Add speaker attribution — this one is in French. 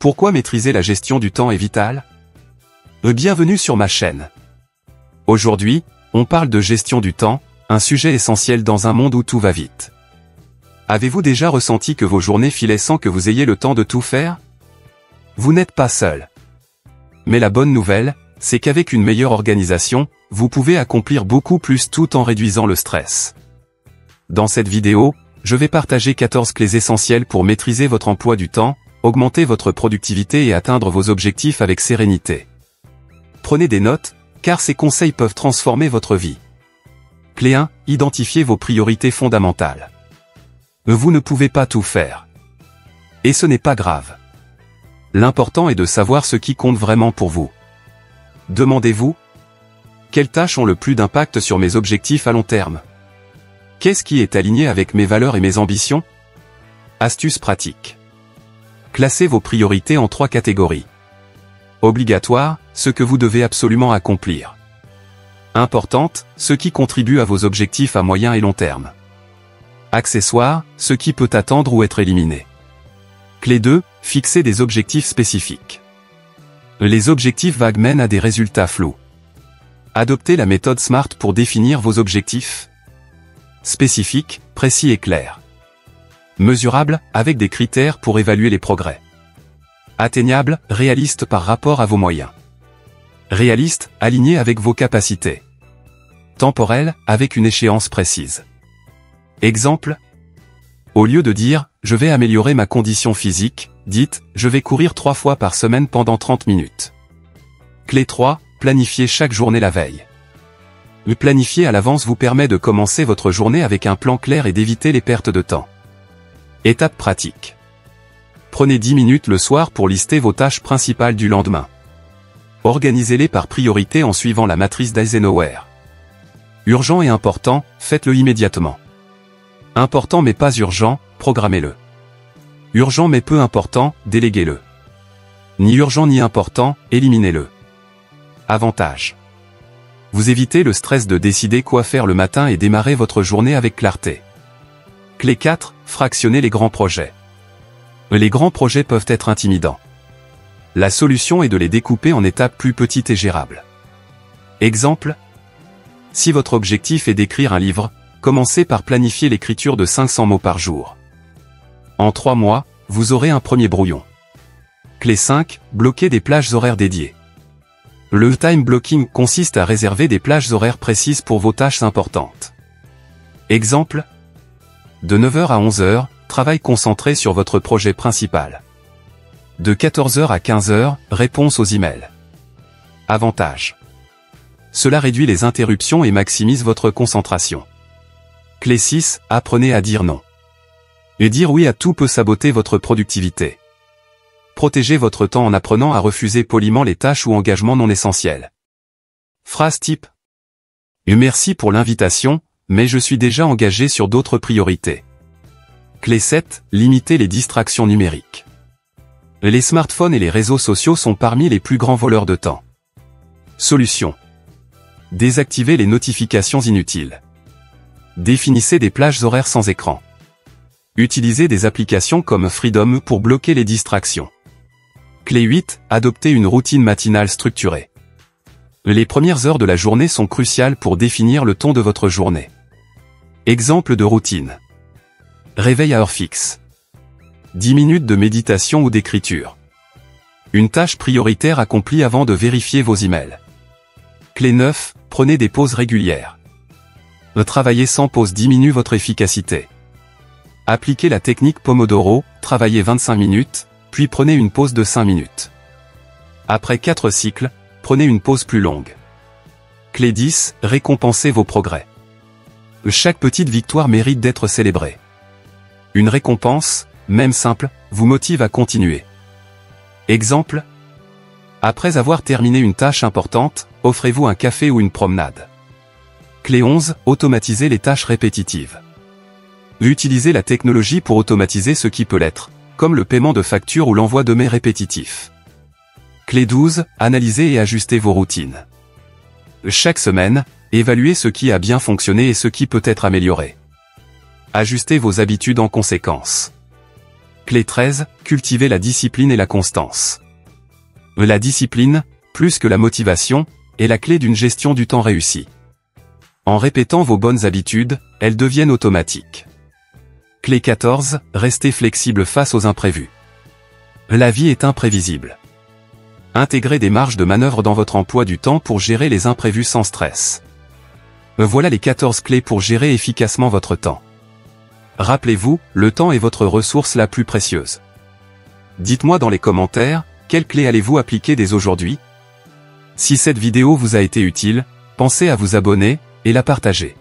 Speaker 1: Pourquoi maîtriser la gestion du temps est vital? Bienvenue sur ma chaîne. Aujourd'hui, on parle de gestion du temps, un sujet essentiel dans un monde où tout va vite. Avez-vous déjà ressenti que vos journées filaient sans que vous ayez le temps de tout faire? Vous n'êtes pas seul. Mais la bonne nouvelle, c'est qu'avec une meilleure organisation, vous pouvez accomplir beaucoup plus tout en réduisant le stress. Dans cette vidéo, je vais partager 14 clés essentielles pour maîtriser votre emploi du temps, augmenter votre productivité et atteindre vos objectifs avec sérénité. Prenez des notes, car ces conseils peuvent transformer votre vie. Clé 1, identifiez vos priorités fondamentales. Vous ne pouvez pas tout faire. Et ce n'est pas grave. L'important est de savoir ce qui compte vraiment pour vous. Demandez-vous, quelles tâches ont le plus d'impact sur mes objectifs à long terme? Qu'est-ce qui est aligné avec mes valeurs et mes ambitions? Astuces pratiques. Classez vos priorités en 3 catégories. Obligatoire, ce que vous devez absolument accomplir. Importante, ce qui contribue à vos objectifs à moyen et long terme. Accessoire, ce qui peut attendre ou être éliminé. Clé 2, fixez des objectifs spécifiques. Les objectifs vagues mènent à des résultats flous. Adoptez la méthode SMART pour définir vos objectifs. Spécifiques, précis et clairs. Mesurables, avec des critères pour évaluer les progrès. Atteignable, réaliste par rapport à vos moyens. Réaliste, aligné avec vos capacités. Temporel, avec une échéance précise. Exemple. Au lieu de dire « je vais améliorer ma condition physique », dites « je vais courir 3 fois par semaine pendant 30 minutes ». Clé 3, planifiez chaque journée la veille. Le planifier à l'avance vous permet de commencer votre journée avec un plan clair et d'éviter les pertes de temps. Étape pratique. Prenez 10 minutes le soir pour lister vos tâches principales du lendemain. Organisez-les par priorité en suivant la matrice d'Eisenhower. Urgent et important, faites-le immédiatement. Important mais pas urgent, programmez-le. Urgent mais peu important, déléguez-le. Ni urgent ni important, éliminez-le. Avantage. Vous évitez le stress de décider quoi faire le matin et démarrez votre journée avec clarté. Clé 4, fractionnez les grands projets. Les grands projets peuvent être intimidants. La solution est de les découper en étapes plus petites et gérables. Exemple. Si votre objectif est d'écrire un livre, commencez par planifier l'écriture de 500 mots par jour. En 3 mois, vous aurez un premier brouillon. Clé 5, bloquez des plages horaires dédiées. Le time blocking consiste à réserver des plages horaires précises pour vos tâches importantes. Exemple. De 9h à 11h, travail concentré sur votre projet principal. De 14h à 15h, réponse aux emails. Avantage. Cela réduit les interruptions et maximise votre concentration. Clé 6, apprenez à dire non. Et dire oui à tout peut saboter votre productivité. Protégez votre temps en apprenant à refuser poliment les tâches ou engagements non essentiels. Phrase type. Merci pour l'invitation, mais je suis déjà engagé sur d'autres priorités. Clé 7, limitez les distractions numériques. Les smartphones et les réseaux sociaux sont parmi les plus grands voleurs de temps. Solution. Désactivez les notifications inutiles. Définissez des plages horaires sans écran. Utilisez des applications comme Freedom pour bloquer les distractions. Clé 8, adoptez une routine matinale structurée. Les premières heures de la journée sont cruciales pour définir le ton de votre journée. Exemple de routine. Réveil à heure fixe. 10 minutes de méditation ou d'écriture. Une tâche prioritaire accomplie avant de vérifier vos emails. Clé 9, prenez des pauses régulières. Travailler sans pause diminue votre efficacité. Appliquez la technique Pomodoro, travaillez 25 minutes, puis prenez une pause de 5 minutes. Après 4 cycles, prenez une pause plus longue. Clé 10, récompensez vos progrès. Chaque petite victoire mérite d'être célébrée. Une récompense, même simple, vous motive à continuer. Exemple. Après avoir terminé une tâche importante, offrez-vous un café ou une promenade. Clé 11, automatisez les tâches répétitives. Utilisez la technologie pour automatiser ce qui peut l'être, comme le paiement de factures ou l'envoi de mails répétitifs. Clé 12, analysez et ajustez vos routines. Chaque semaine, évaluez ce qui a bien fonctionné et ce qui peut être amélioré. Ajustez vos habitudes en conséquence. Clé 13, cultivez la discipline et la constance. La discipline, plus que la motivation, est la clé d'une gestion du temps réussie. En répétant vos bonnes habitudes, elles deviennent automatiques. Clé 14, restez flexible face aux imprévus. La vie est imprévisible. Intégrez des marges de manœuvre dans votre emploi du temps pour gérer les imprévus sans stress. Voilà les 14 clés pour gérer efficacement votre temps. Rappelez-vous, le temps est votre ressource la plus précieuse. Dites-moi dans les commentaires, quelles clés allez-vous appliquer dès aujourd'hui? Si cette vidéo vous a été utile, pensez à vous abonner et la partager.